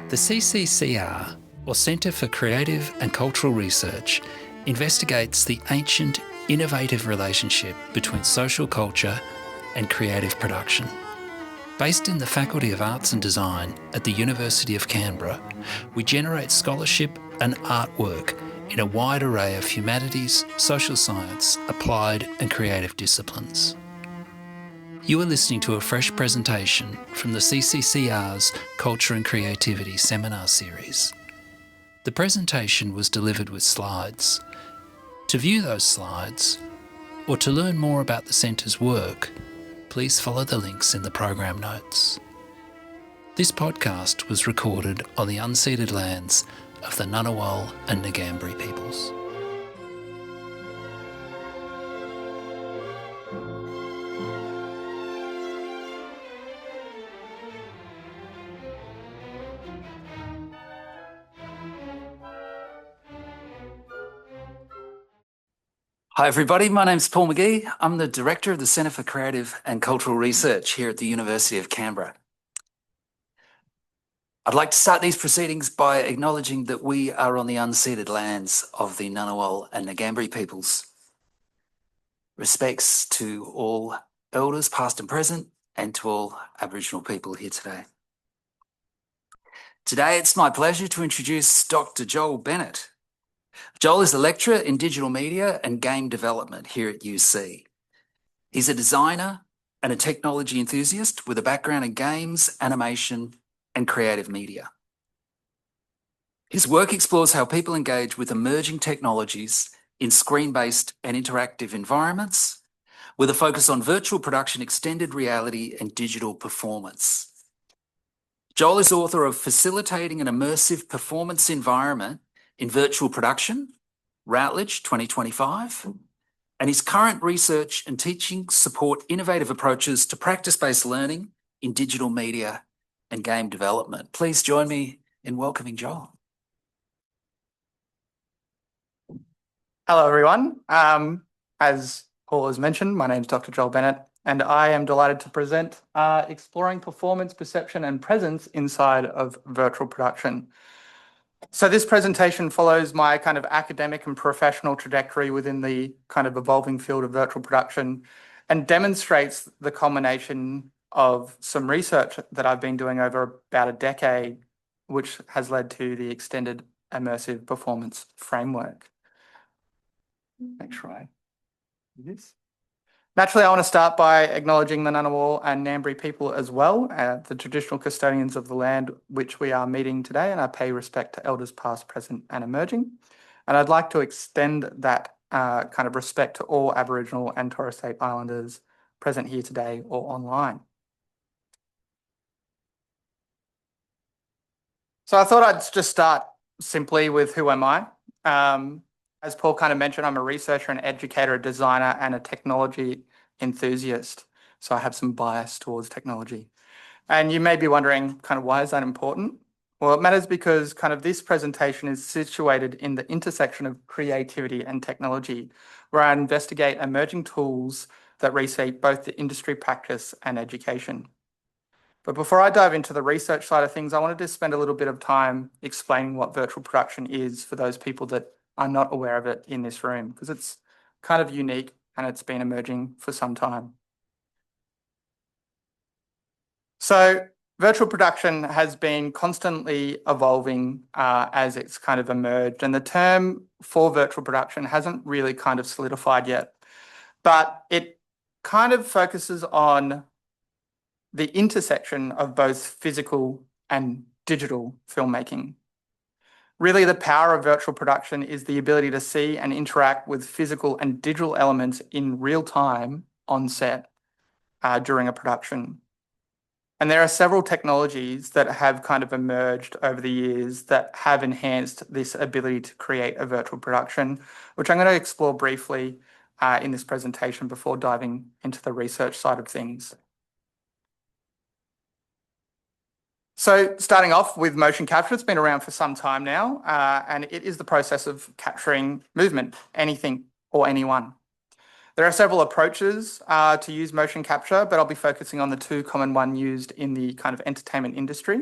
The CCCR, or Centre for Creative and Cultural Research, investigates the ancient, innovative relationship between social culture and creative production. Based in the Faculty of Arts and Design at the University of Canberra, we generate scholarship and artwork in a wide array of humanities, social science, applied and creative disciplines. You are listening to a fresh presentation from the CCCR's Culture and Creativity Seminar Series. The presentation was delivered with slides. To view those slides, or to learn more about the Centre's work, please follow the links in the program notes. This podcast was recorded on the unceded lands of the Ngunnawal and Ngambri peoples. Hi everybody, my name's Paul McGee. I'm the Director of the Centre for Creative and Cultural Research here at the University of Canberra. I'd like to start these proceedings by acknowledging that we are on the unceded lands of the Ngunnawal and Ngambri peoples. Respects to all elders, past and present, and to all Aboriginal people here today. Today it's my pleasure to introduce Dr. Joel Bennett. Joel is a lecturer in digital media and game development here at UC. He's a designer and a technology enthusiast with a background in games, animation, and creative media. His work explores how people engage with emerging technologies in screen-based and interactive environments, with a focus on virtual production, extended reality, and digital performance. Joel is author of Facilitating an Immersive Performance Environment in Virtual Production, Routledge 2025, and his current research and teaching support innovative approaches to practice-based learning in digital media and game development. Please join me in welcoming Joel. Hello, everyone. As Paul has mentioned, my name is Dr. Joel Bennett, and I am delighted to present Exploring Performance, Perception and Presence inside of Virtual Production. So this presentation follows my kind of academic and professional trajectory within the kind of evolving field of virtual production and demonstrates the combination of some research that I've been doing over about a decade, which has led to the extended immersive performance framework. Make sure I do this. Naturally, I want to start by acknowledging the Ngunnawal and Ngambri people as well, the traditional custodians of the land which we are meeting today, and I pay respect to elders past, present and emerging. And I'd like to extend that kind of respect to all Aboriginal and Torres Strait Islanders present here today or online. So I thought I'd just start simply with who am I? As Paul kind of mentioned, I'm a researcher, an educator, a designer, and a technology enthusiast. So I have some bias towards technology. And you may be wondering kind of why is that important? Well, it matters because kind of this presentation is situated in the intersection of creativity and technology, where I investigate emerging tools that reshape both the industry practice and education. But before I dive into the research side of things, I wanted to spend a little bit of time explaining what virtual production is for those people that are not aware of it in this room, because it's kind of unique and it's been emerging for some time. So virtual production has been constantly evolving as it's kind of emerged, and the term for virtual production hasn't really kind of solidified yet, but it kind of focuses on the intersection of both physical and digital filmmaking. Really, the power of virtual production is the ability to see and interact with physical and digital elements in real time on set during a production. And there are several technologies that have kind of emerged over the years that have enhanced this ability to create a virtual production, which I'm going to explore briefly in this presentation before diving into the research side of things. So starting off with motion capture, it's been around for some time now, and it is the process of capturing movement, anything or anyone. There are several approaches to use motion capture, but I'll be focusing on the two common ones used in the kind of entertainment industry.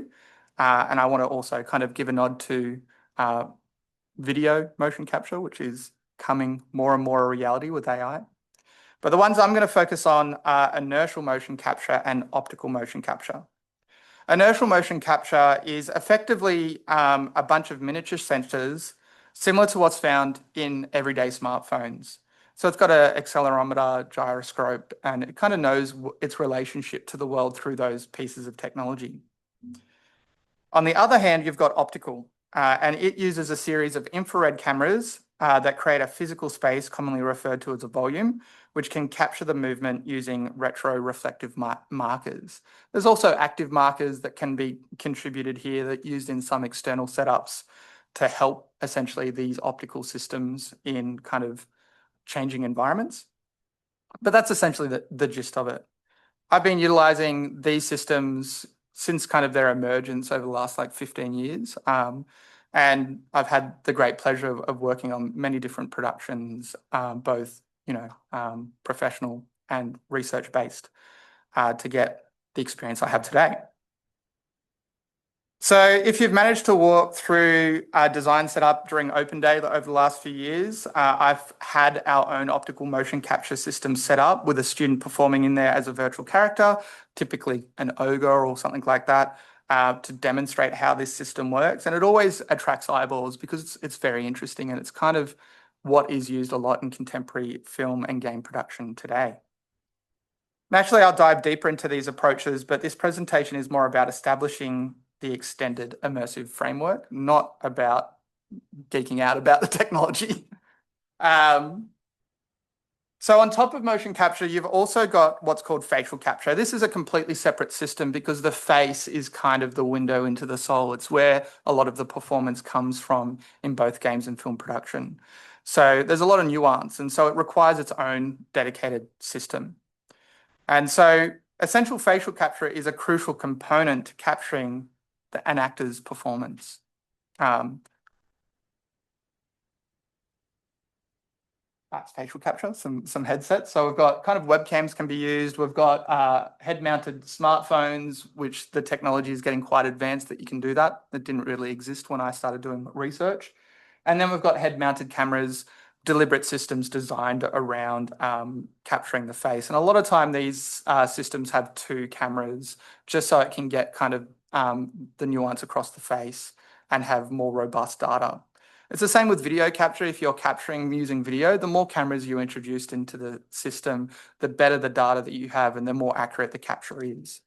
And I want to also kind of give a nod to video motion capture, which is coming more and more a reality with AI. But the ones I'm going to focus on are inertial motion capture and optical motion capture. Inertial motion capture is effectively a bunch of miniature sensors similar to what's found in everyday smartphones. So it's got an accelerometer, gyroscope, and it kind of knows its relationship to the world through those pieces of technology. On the other hand, you've got optical, and it uses a series of infrared cameras that create a physical space commonly referred to as a volume, which can capture the movement using retroreflective markers. There's also active markers that can be contributed here that are used in some external setups to help essentially these optical systems in kind of changing environments. But that's essentially the gist of it. I've been utilizing these systems since kind of their emergence over the last like 15 years. And I've had the great pleasure of working on many different productions, both, professional and research-based, to get the experience I have today. So if you've managed to walk through a design setup during Open Day over the last few years, I've had our own optical motion capture system set up with a student performing in there as a virtual character, typically an ogre or something like that, to demonstrate how this system works. And it always attracts eyeballs because it's very interesting, and it's kind of what is used a lot in contemporary film and game production today. Naturally, I'll dive deeper into these approaches, but this presentation is more about establishing the extended immersive framework, not about geeking out about the technology. So on top of motion capture, you've also got what's called facial capture. This is a completely separate system because the face is kind of the window into the soul. It's where a lot of the performance comes from in both games and film production. So there's a lot of nuance, and so it requires its own dedicated system. And so essential facial capture is a crucial component to capturing an actor's performance. That's facial capture, some headsets. So we've got kind of webcams can be used. We've got head-mounted smartphones, which the technology is getting quite advanced that you can do that. That didn't really exist when I started doing research. And then we've got head-mounted cameras, deliberate systems designed around capturing the face. And a lot of time these systems have two cameras just so it can get kind of the nuance across the face and have more robust data. It's the same with video capture. If you're capturing using video, the more cameras you introduced into the system, the better the data that you have and the more accurate the capture is.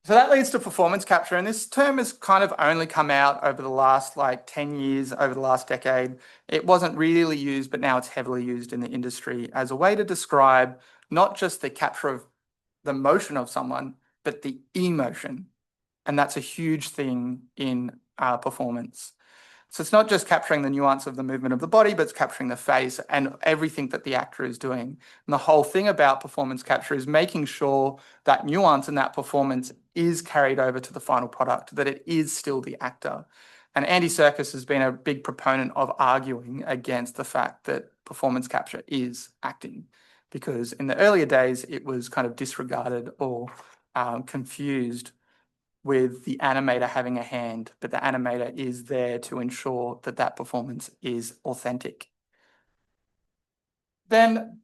So that leads to performance capture, and this term has kind of only come out over the last 10 years, over the last decade. It wasn't really used, but now it's heavily used in the industry as a way to describe not just the capture of the motion of someone, but the emotion. And that's a huge thing in performance. So it's not just capturing the nuance of the movement of the body, but it's capturing the face and everything that the actor is doing. And the whole thing about performance capture is making sure that nuance and that performance is carried over to the final product, that it is still the actor. And Andy Serkis has been a big proponent of arguing against the fact that performance capture is acting, because in the earlier days, it was kind of disregarded or confused with the animator having a hand, but the animator is there to ensure that that performance is authentic. Then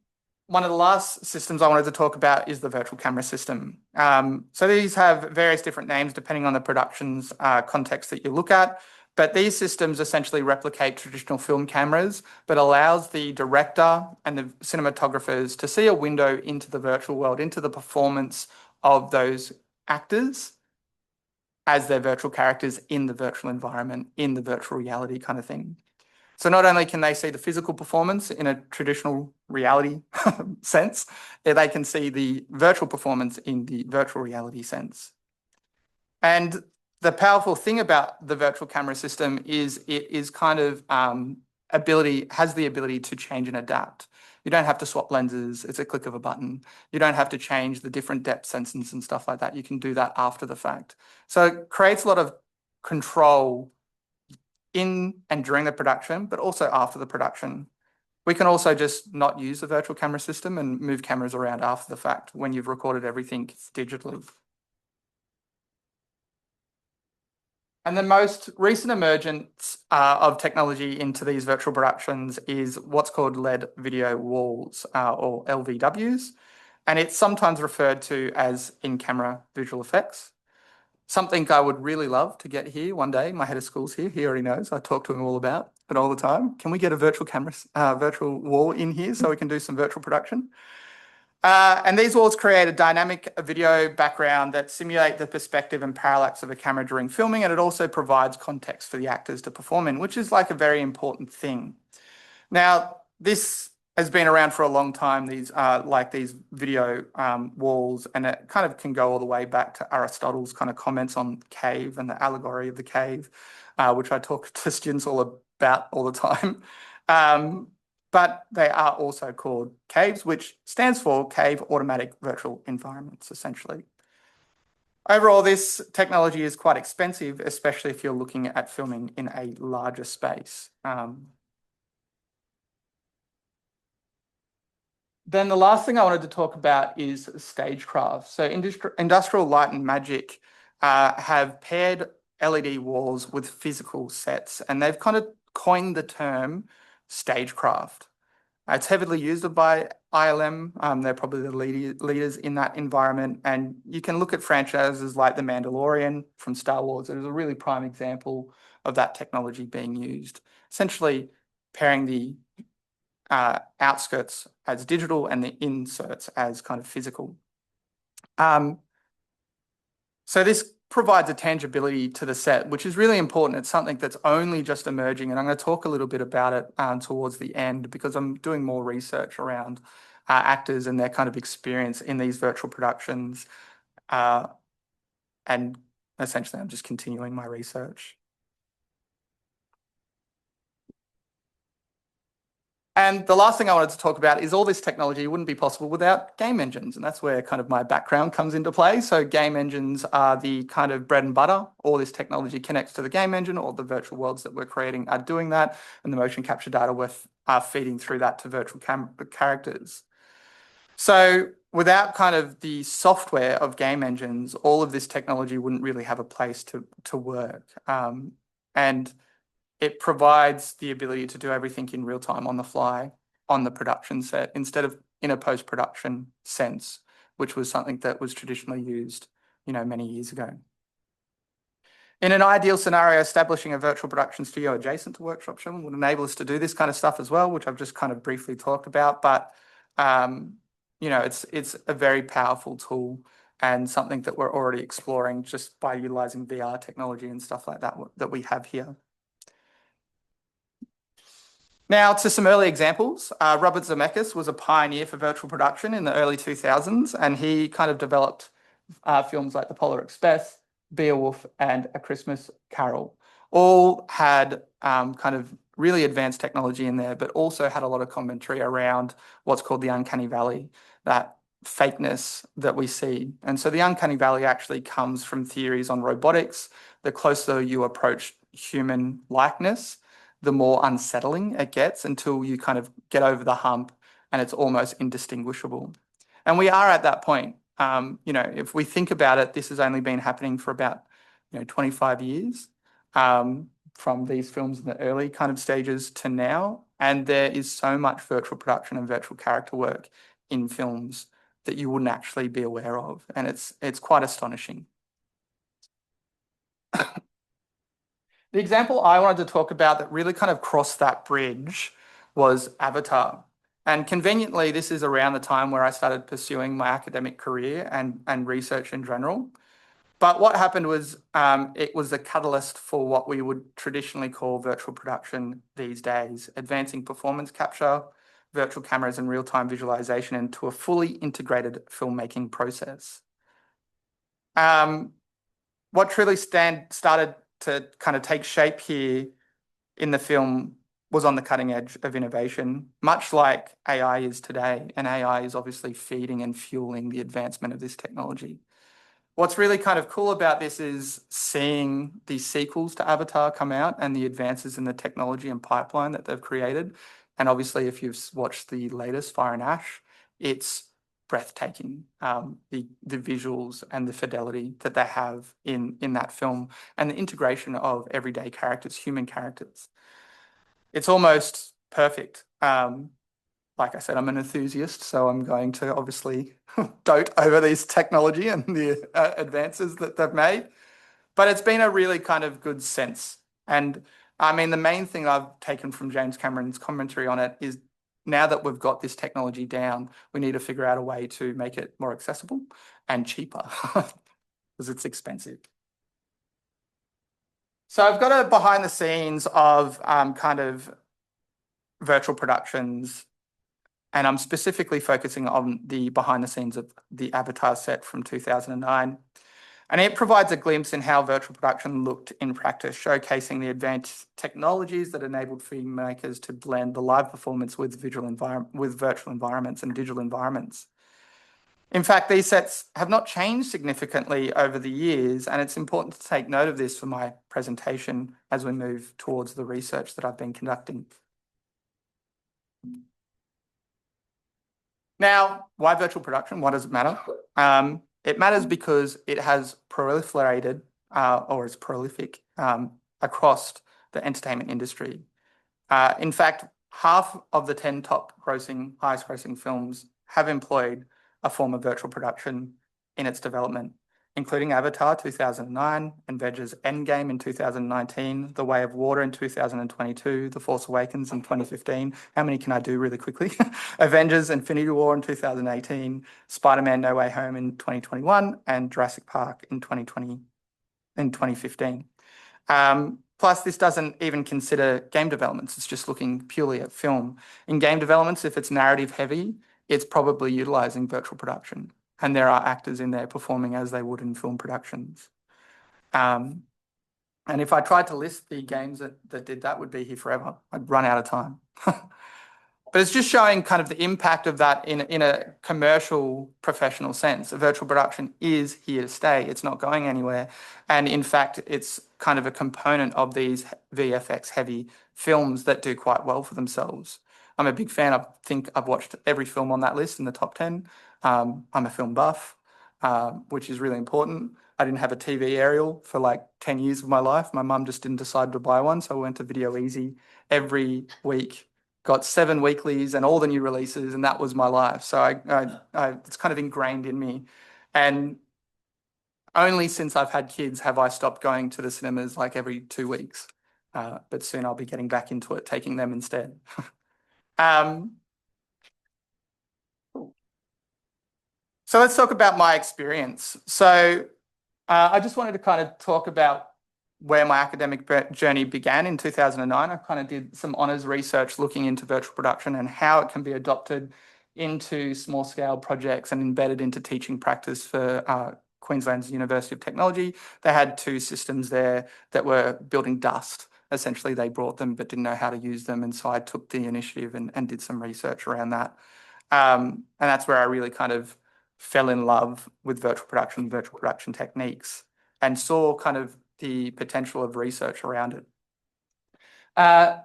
one of the last systems I wanted to talk about is the virtual camera system. So these have various different names depending on the production's context that you look at, but these systems essentially replicate traditional film cameras, but allows the director and the cinematographers to see a window into the virtual world, into the performance of those actors as their virtual characters in the virtual environment, in the virtual reality kind of thing. So not only can they see the physical performance in a traditional reality sense, they can see the virtual performance in the virtual reality sense. And the powerful thing about the virtual camera system is it is kind of has the ability to change and adapt. You don't have to swap lenses. It's a click of a button. You don't have to change the different depth sensors and stuff like that. You can do that after the fact. So it creates a lot of control in and during the production, but also after the production. We can also just not use the virtual camera system and move cameras around after the fact when you've recorded everything digitally. And the most recent emergence of technology into these virtual productions is what's called LED video walls, or LVWs. And it's sometimes referred to as in-camera visual effects. Something I would really love to get here one day. My head of school's here. He already knows. I talk to him all about it all the time. Can we get a virtual camera, virtual wall in here so we can do some virtual production? And these walls create a dynamic video background that simulate the perspective and parallax of a camera during filming, and it also provides context for the actors to perform in, which is like a very important thing. Now, this has been around for a long time, these video walls, and it kind of can go all the way back to Aristotle's kind of comments on cave and the allegory of the cave, which I talk to students all about all the time. But they are also called caves, which stands for Cave Automatic Virtual Environments, essentially. Overall, this technology is quite expensive, especially if you're looking at filming in a larger space. Then the last thing I wanted to talk about is stagecraft. So Industrial Light and Magic have paired LED walls with physical sets, and they've kind of coined the term stagecraft. It's heavily used by ILM. They're probably the leaders in that environment. And you can look at franchises like The Mandalorian from Star Wars. It is a really prime example of that technology being used. Essentially pairing the outskirts as digital and the inserts as kind of physical. So this provides a tangibility to the set, which is really important. It's something that's only just emerging, and I'm going to talk a little bit about it towards the end because I'm doing more research around actors and their kind of experience in these virtual productions. And essentially, I'm just continuing my research. And the last thing I wanted to talk about is all this technology wouldn't be possible without game engines. And that's where kind of my background comes into play. So game engines are the kind of bread and butter. All this technology connects to the game engine. All the virtual worlds that we're creating are doing that. And the motion capture data are feeding through that to virtual characters. So without kind of the software of game engines, all of this technology wouldn't really have a place to work. And it provides the ability to do everything in real time on the fly on the production set instead of in a post-production sense, which was something that was traditionally used, many years ago. In an ideal scenario, establishing a virtual production studio adjacent to Workshop Shell would enable us to do this kind of stuff as well, which I've just kind of briefly talked about. But, it's a very powerful tool and something that we're already exploring just by utilizing VR technology and stuff like that we have here. Now, to some early examples, Robert Zemeckis was a pioneer for virtual production in the early 2000s, and he kind of developed films like The Polar Express, Beowulf, and A Christmas Carol. All had kind of really advanced technology in there, but also had a lot of commentary around what's called the uncanny valley, that fakeness that we see. And so the uncanny valley actually comes from theories on robotics. The closer you approach human likeness, the more unsettling it gets until you kind of get over the hump and it's almost indistinguishable. And we are at that point. If we think about it, this has only been happening for about 25 years from these films in the early kind of stages to now. And there is so much virtual production and virtual character work in films that you wouldn't actually be aware of. And it's quite astonishing. The example I wanted to talk about that really kind of crossed that bridge was Avatar. And conveniently, this is around the time where I started pursuing my academic career and research in general. But what happened was it was a catalyst for what we would traditionally call virtual production these days, advancing performance capture, virtual cameras, and real-time visualization into a fully integrated filmmaking process. What truly started to kind of take shape here in the film was on the cutting edge of innovation, much like AI is today. And AI is obviously feeding and fueling the advancement of this technology. What's really kind of cool about this is seeing the sequels to Avatar come out and the advances in the technology and pipeline that they've created. And obviously, if you've watched the latest Fire and Ash, it's breathtaking. The visuals and the fidelity that they have in that film, and the integration of everyday characters, human characters. It's almost perfect. Like I said, I'm an enthusiast, so I'm going to obviously dote over this technology and the advances that they've made. But it's been a really kind of good sense. And I mean, the main thing I've taken from James Cameron's commentary on it is, now that we've got this technology down, we need to figure out a way to make it more accessible and cheaper because it's expensive. So I've got a behind the scenes of kind of virtual productions, and I'm specifically focusing on the behind the scenes of the Avatar set from 2009. And it provides a glimpse in how virtual production looked in practice, showcasing the advanced technologies that enabled filmmakers to blend the live performance with virtual environments and digital environments. In fact, these sets have not changed significantly over the years, and it's important to take note of this for my presentation as we move towards the research that I've been conducting. Now, why virtual production? Why does it matter? It matters because it has proliferated or is prolific across the entertainment industry. In fact, half of the 10 highest grossing films have employed a form of virtual production in its development, including Avatar 2009, Avengers Endgame in 2019, The Way of Water in 2022, The Force Awakens in 2015. How many can I do really quickly? Avengers Infinity War in 2018, Spider-Man No Way Home in 2021, and Jurassic Park in 2015. Plus, this doesn't even consider game developments. It's just looking purely at film. In game developments, if it's narrative heavy, it's probably utilizing virtual production. And there are actors in there performing as they would in film productions. And if I tried to list the games that did that, would be here forever. I'd run out of time. But it's just showing kind of the impact of that in a commercial, professional sense. A virtual production is here to stay. It's not going anywhere. And in fact, it's kind of a component of these VFX-heavy films that do quite well for themselves. I'm a big fan. I think I've watched every film on that list in the top 10. I'm a film buff, which is really important. I didn't have a TV aerial for like 10 years of my life. My mum just didn't decide to buy one, so I went to Video Easy every week, got 7 weeklies and all the new releases, and that was my life. So it's kind of ingrained in me. And only since I've had kids have I stopped going to the cinemas like every 2 weeks. But soon I'll be getting back into it, taking them instead. So let's talk about my experience. So I just wanted to kind of talk about where my academic journey began in 2009. I kind of did some honours research looking into virtual production and how it can be adopted into small scale projects and embedded into teaching practice for Queensland's University of Technology. They had 2 systems there that were building dust. Essentially, they brought them but didn't know how to use them. And so I took the initiative and did some research around that. And that's where I really kind of fell in love with virtual production techniques, and saw kind of the potential of research around it.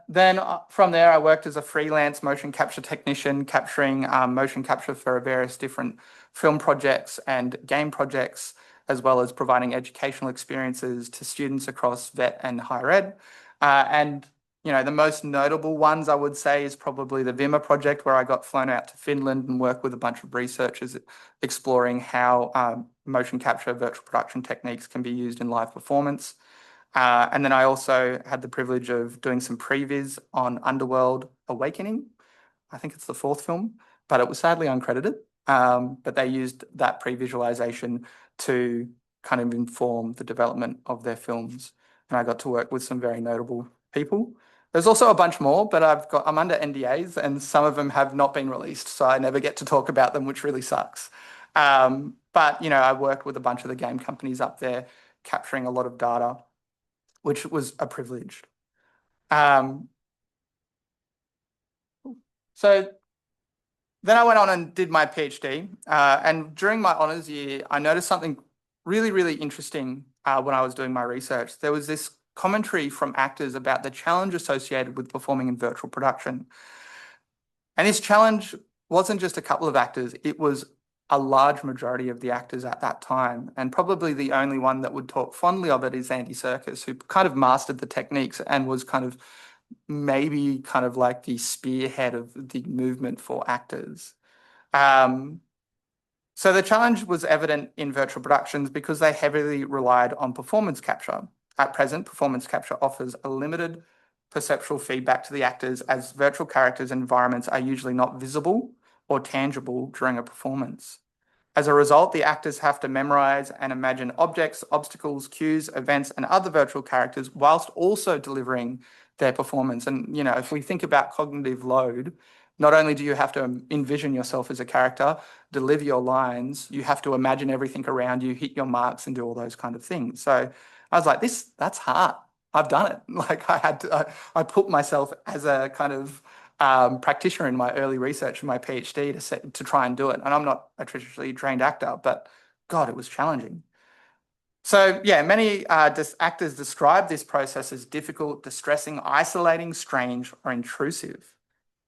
Then from there, I worked as a freelance motion capture technician, capturing motion capture for various different film projects and game projects, as well as providing educational experiences to students across vet and higher ed. And the most notable ones I would say is probably the Vimmer project, where I got flown out to Finland and worked with a bunch of researchers exploring how motion capture virtual production techniques can be used in live performance. And then I also had the privilege of doing some previs on Underworld Awakening. I think it's the 4th film, but it was sadly uncredited. But they used that pre-visualization to kind of inform the development of their films. And I got to work with some very notable people. There's also a bunch more, but I'm under NDAs and some of them have not been released, so I never get to talk about them, which really sucks. But I worked with a bunch of the game companies up there, capturing a lot of data, which was a privilege. So then I went on and did my PhD. And during my honours year, I noticed something really, really interesting when I was doing my research. There was this commentary from actors about the challenge associated with performing in virtual production. And this challenge wasn't just a couple of actors, it was a large majority of the actors at that time. And probably the only one that would talk fondly of it is Andy Serkis, who kind of mastered the techniques and was kind of maybe kind of like the spearhead of the movement for actors. So the challenge was evident in virtual productions because they heavily relied on performance capture. At present, performance capture offers a limited perceptual feedback to the actors, as virtual characters and environments are usually not visible or tangible during a performance. As a result, the actors have to memorize and imagine objects, obstacles, cues, events, and other virtual characters whilst also delivering their performance. And, you know, if we think about cognitive load, not only do you have to envision yourself as a character, deliver your lines, you have to imagine everything around you, hit your marks, and do all those kind of things. So I was like, that's hard. I've done it. Like I put myself as a kind of practitioner in my early research in my PhD to try and do it. And I'm not a traditionally trained actor, but God, it was challenging. So yeah, many actors describe this process as difficult, distressing, isolating, strange, or intrusive.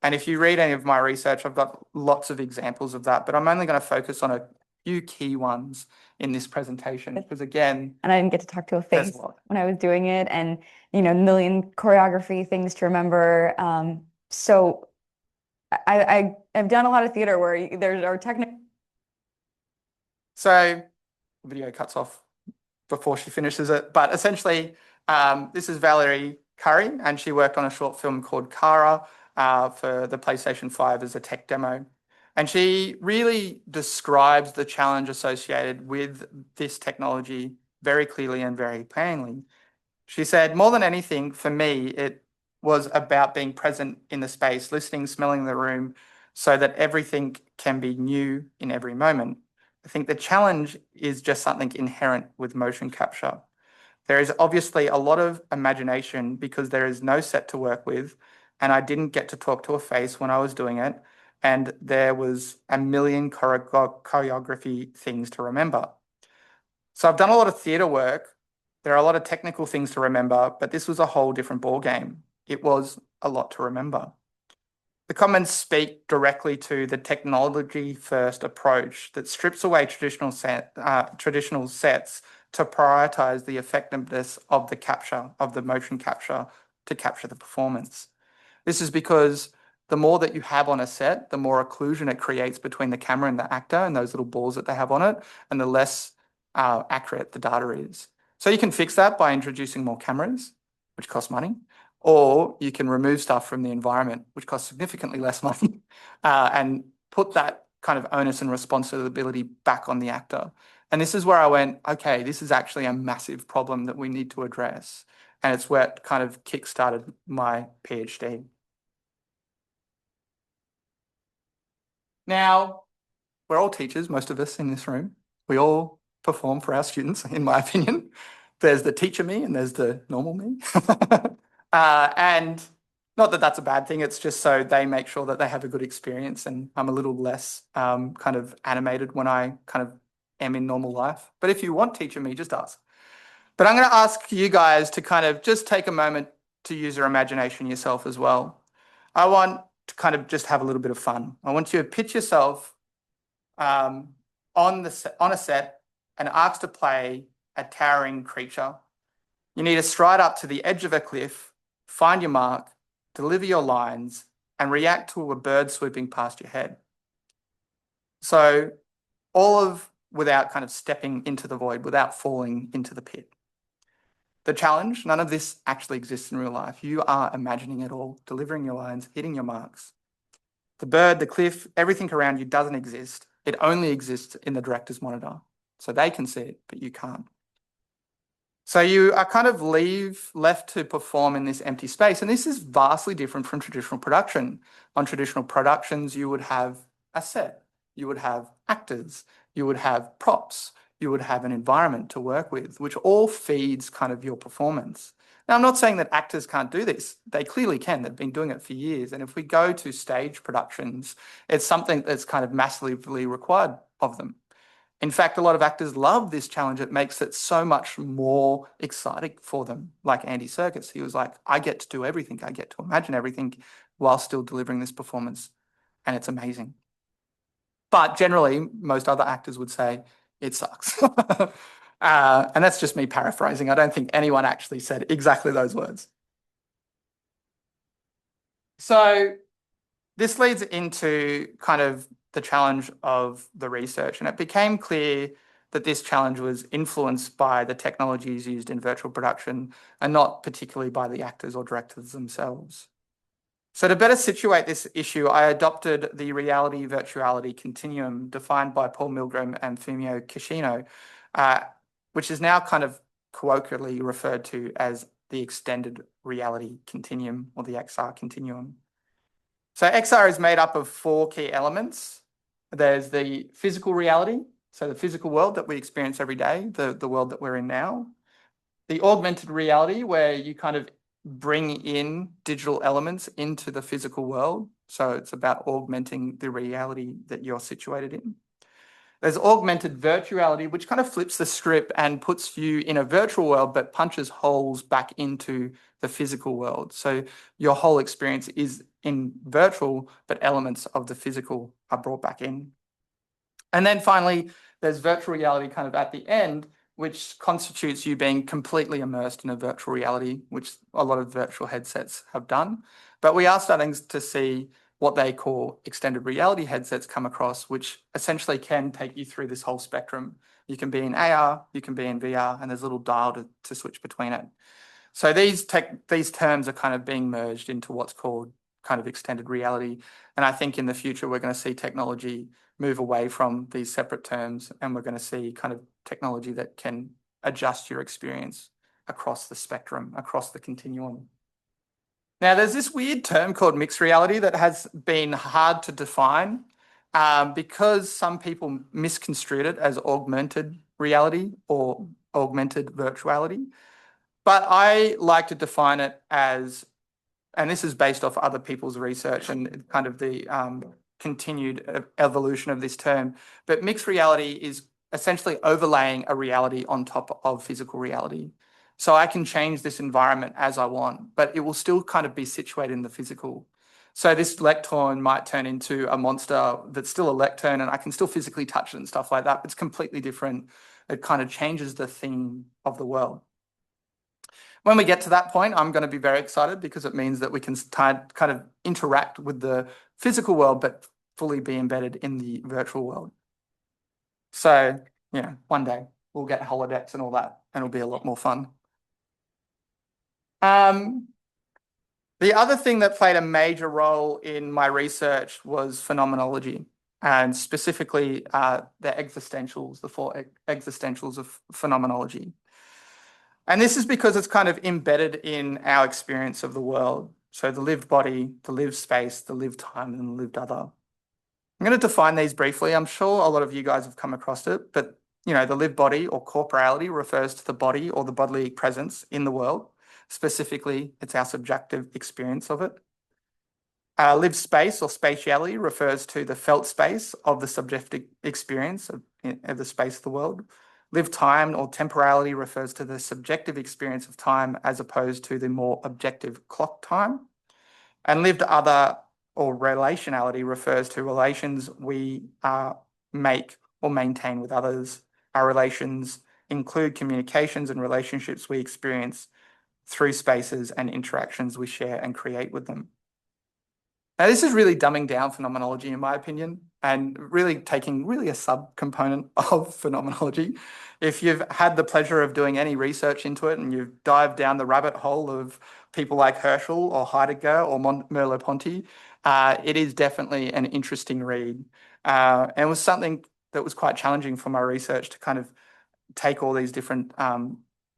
And if you read any of my research, I've got lots of examples of that, but I'm only going to focus on a few key ones in this presentation because again, and I didn't get to talk to a face when I was doing it, and you know, a million choreography things to remember. So I've done a lot of theater where there are technical. So the video cuts off before she finishes it, but essentially, this is Valerie Curry, and she worked on a short film called Kara for the PlayStation 5 as a tech demo. And she really describes the challenge associated with this technology very clearly and very plainly. She said, more than anything, for me, it was about being present in the space, listening, smelling the room, so that everything can be new in every moment. I think the challenge is just something inherent with motion capture. There is obviously a lot of imagination because there is no set to work with, and I didn't get to talk to a face when I was doing it, and there was a million choreography things to remember. So I've done a lot of theatre work. There are a lot of technical things to remember, but this was a whole different ballgame. It was a lot to remember. The comments speak directly to the technology-first approach that strips away traditional sets to prioritize the effectiveness of the capture, of the motion capture, to capture the performance. This is because the more that you have on a set, the more occlusion it creates between the camera and the actor and those little balls that they have on it, and the less accurate the data is. So you can fix that by introducing more cameras, which cost money, or you can remove stuff from the environment, which costs significantly less money, and put that kind of onus and responsibility back on the actor. And this is where I went, okay, this is actually a massive problem that we need to address. And it's where it kind of kickstarted my PhD. Now, we're all teachers, most of us in this room. We all perform for our students, in my opinion. There's the teacher me and there's the normal me. And not that that's a bad thing, it's just so they make sure that they have a good experience, and I'm a little less kind of animated when I kind of am in normal life. But if you want teacher me, just ask. But I'm going to ask you guys to kind of just take a moment to use your imagination yourself as well. I want to kind of just have a little bit of fun. I want you to pitch yourself on a set and asked to play a towering creature. You need to stride up to the edge of a cliff, find your mark, deliver your lines, and react to a bird swooping past your head. So without kind of stepping into the void, without falling into the pit. The challenge, none of this actually exists in real life. You are imagining it all, delivering your lines, hitting your marks. The bird, the cliff, everything around you doesn't exist. It only exists in the director's monitor. So they can see it, but you can't. So you are kind of left to perform in this empty space. And this is vastly different from traditional production. On traditional productions, you would have a set, you would have actors, you would have props, you would have an environment to work with, which all feeds kind of your performance. Now, I'm not saying that actors can't do this. They clearly can. They've been doing it for years. And if we go to stage productions, it's something that's kind of massively required of them. In fact, a lot of actors love this challenge. It makes it so much more exciting for them. Like Andy Serkis, he was like, I get to do everything. I get to imagine everything while still delivering this performance. And it's amazing. But generally, most other actors would say it sucks. And that's just me paraphrasing. I don't think anyone actually said exactly those words. So this leads into kind of the challenge of the research, and it became clear that this challenge was influenced by the technologies used in virtual production and not particularly by the actors or directors themselves. So to better situate this issue, I adopted the reality-virtuality continuum defined by Paul Milgram and Fumio Kishino, which is now kind of colloquially referred to as the extended reality continuum or the XR continuum. So XR is made up of 4 key elements. There's the physical reality, so the physical world that we experience every day, the world that we're in now. The augmented reality, where you kind of bring in digital elements into the physical world. So it's about augmenting the reality that you're situated in. There's augmented virtuality, which kind of flips the script and puts you in a virtual world, but punches holes back into the physical world. So your whole experience is in virtual, but elements of the physical are brought back in. And then finally, there's virtual reality kind of at the end, which constitutes you being completely immersed in a virtual reality, which a lot of virtual headsets have done. But we are starting to see what they call extended reality headsets come across, which essentially can take you through this whole spectrum. You can be in AR, you can be in VR, and there's a little dial to switch between it. So these terms are kind of being merged into what's called kind of extended reality. And I think in the future, we're going to see technology move away from these separate terms, and we're going to see kind of technology that can adjust your experience across the spectrum, across the continuum. Now, there's this weird term called mixed reality that has been hard to define because some people misconstrued it as augmented reality or augmented virtuality. But I like to define it as, and this is based off other people's research and kind of the continued evolution of this term, but mixed reality is essentially overlaying a reality on top of physical reality. So I can change this environment as I want, but it will still kind of be situated in the physical. So this lectern might turn into a monster that's still a lectern, and I can still physically touch it and stuff like that. It's completely different. It kind of changes the theme of the world. When we get to that point, I'm going to be very excited because it means that we can kind of interact with the physical world, but fully be embedded in the virtual world. So, yeah, one day we'll get holodecks and all that, and it'll be a lot more fun. The other thing that played a major role in my research was phenomenology, and specifically the existentials, the 4 existentials of phenomenology. And this is because it's kind of embedded in our experience of the world. So the lived body, the lived space, the lived time, and the lived other. I'm going to define these briefly. I'm sure a lot of you guys have come across it, but the lived body or corporality refers to the body or the bodily presence in the world. Specifically, it's our subjective experience of it. Lived space or spatiality refers to the felt space of the subjective experience of the space of the world. Lived time or temporality refers to the subjective experience of time as opposed to the more objective clock time. And lived other or relationality refers to relations we make or maintain with others. Our relations include communications and relationships we experience through spaces and interactions we share and create with them. Now, this is really dumbing down phenomenology, in my opinion, and really taking a subcomponent of phenomenology. If you've had the pleasure of doing any research into it and you've dived down the rabbit hole of people like Herschel or Heidegger or Merleau-Ponty, it is definitely an interesting read. And it was something that was quite challenging for my research to kind of take all these different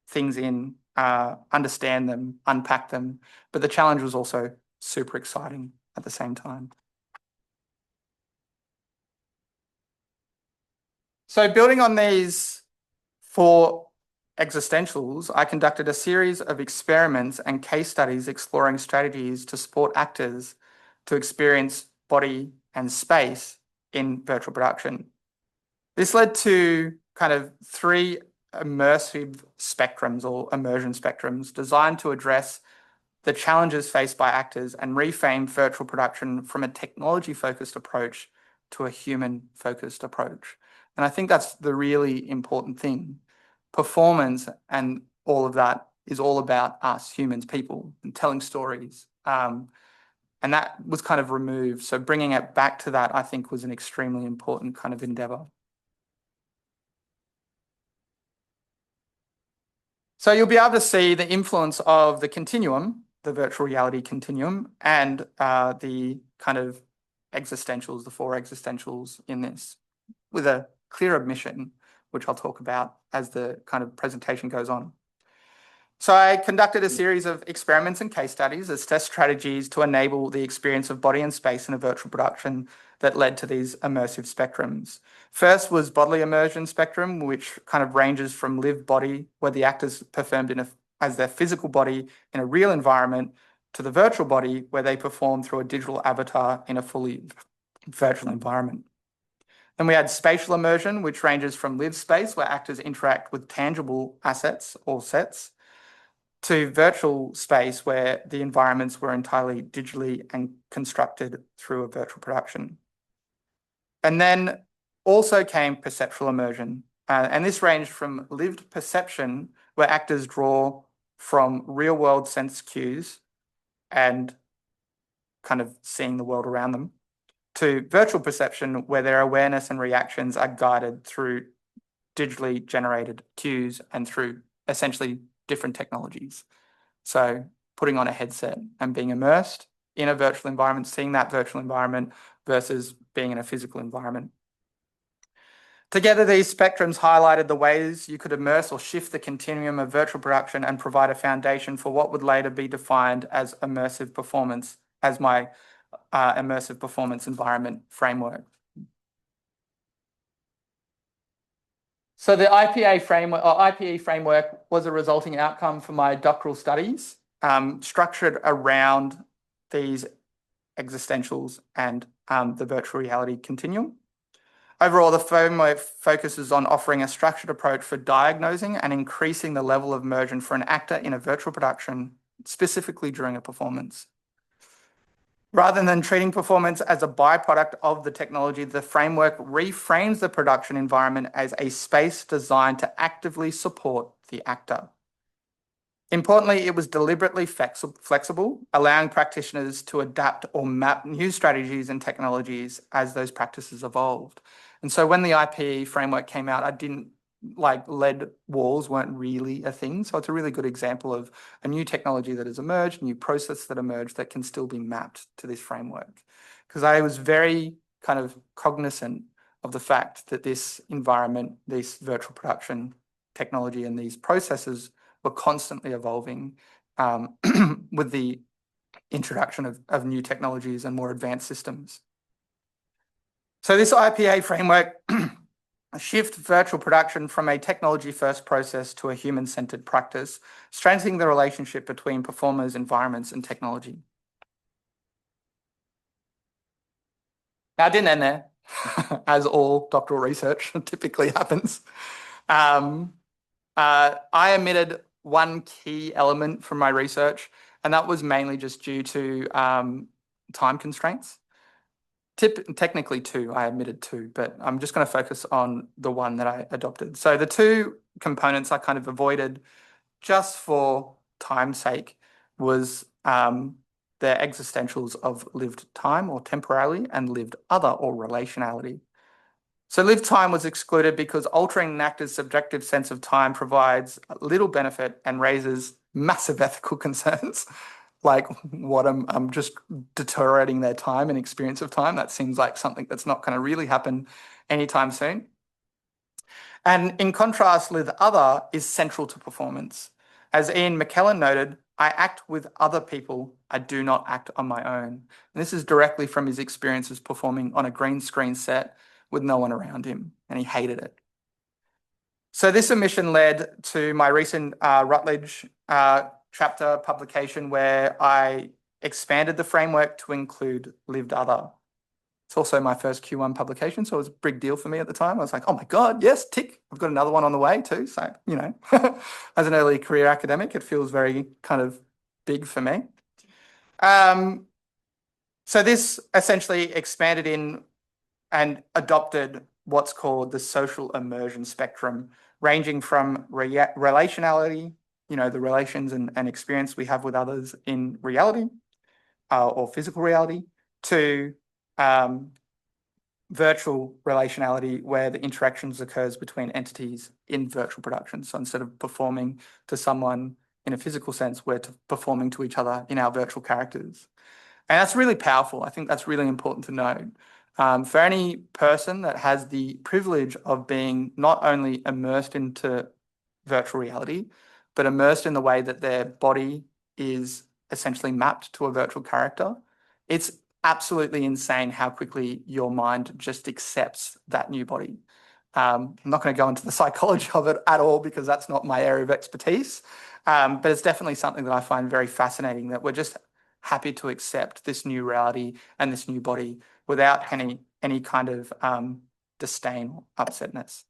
things in, understand them, unpack them. But the challenge was also super exciting at the same time. So building on these 4 existentials, I conducted a series of experiments and case studies exploring strategies to support actors to experience body and space in virtual production. This led to kind of 3 immersive spectrums or immersion spectrums designed to address the challenges faced by actors and reframe virtual production from a technology-focused approach to a human-focused approach. And I think that's the really important thing. Performance and all of that is all about us humans, people, and telling stories. And that was kind of removed. So bringing it back to that, I think, was an extremely important kind of endeavor. So you'll be able to see the influence of the continuum, the virtual reality continuum, and the kind of existentials, the four existentials in this, with a clearer mission, which I'll talk about as the kind of presentation goes on. So I conducted a series of experiments and case studies as test strategies to enable the experience of body and space in a virtual production that led to these immersive spectrums. First was bodily immersion spectrum, which kind of ranges from lived body, where the actors performed as their physical body in a real environment, to the virtual body, where they performed through a digital avatar in a fully virtual environment. Then we had spatial immersion, which ranges from lived space, where actors interact with tangible assets or sets, to virtual space, where the environments were entirely digitally and constructed through a virtual production. And then also came perceptual immersion. And this ranged from lived perception, where actors draw from real-world sense cues and kind of seeing the world around them, to virtual perception, where their awareness and reactions are guided through digitally generated cues and through essentially different technologies. So putting on a headset and being immersed in a virtual environment, seeing that virtual environment versus being in a physical environment. Together, these spectrums highlighted the ways you could immerse or shift the continuum of virtual production and provide a foundation for what would later be defined as immersive performance, as my immersive performance environment framework. So the IPE framework was a resulting outcome for my doctoral studies, structured around these existentials and the virtual reality continuum. Overall, the framework focuses on offering a structured approach for diagnosing and increasing the level of immersion for an actor in a virtual production, specifically during a performance. Rather than treating performance as a byproduct of the technology, the framework reframes the production environment as a space designed to actively support the actor. Importantly, it was deliberately flexible, allowing practitioners to adapt or map new strategies and technologies as those practices evolved. And so when the IPE framework came out, I didn't lead walls weren't really a thing. So it's a really good example of a new technology that has emerged, a new process that emerged that can still be mapped to this framework. Because I was very kind of cognizant of the fact that this environment, this virtual production technology and these processes were constantly evolving with the introduction of new technologies and more advanced systems. So this IPA framework shift virtual production from a technology-first process to a human-centered practice, strengthening the relationship between performers, environments, and technology. Now, I didn't end there, as all doctoral research typically happens. I omitted one key element from my research, and that was mainly just due to time constraints. Technically two, I admitted two, but I'm just going to focus on the one that I adopted. So the two components I kind of avoided just for time's sake was the existentials of lived time or temporality and lived other or relationality. So lived time was excluded because altering an actor's subjective sense of time provides little benefit and raises massive ethical concerns. Like what I'm just deteriorating their time and experience of time. That seems like something that's not going to really happen anytime soon. And in contrast, with other is central to performance. As Ian McKellen noted, I act with other people. I do not act on my own. And this is directly from his experiences performing on a green screen set with no one around him, and he hated it. So this omission led to my recent Routledge chapter publication, where I expanded the framework to include lived other. It's also my first Q1 publication, so it was a big deal for me at the time. I was like, oh my God, yes, tick. I've got another one on the way too. So, you know, as an early career academic, it feels very kind of big for me. So this essentially expanded in and adopted what's called the social immersion spectrum, ranging from relationality, the relations and experience we have with others in reality or physical reality, to virtual relationality, where the interactions occurs between entities in virtual production. So instead of performing to someone in a physical sense, we're performing to each other in our virtual characters. And that's really powerful. I think that's really important to note. For any person that has the privilege of being not only immersed into virtual reality, but immersed in the way that their body is essentially mapped to a virtual character, it's absolutely insane how quickly your mind just accepts that new body. I'm not going to go into the psychology of it at all because that's not my area of expertise, but it's definitely something that I find very fascinating, that we're just happy to accept this new reality and this new body without any kind of disdain or upsetness.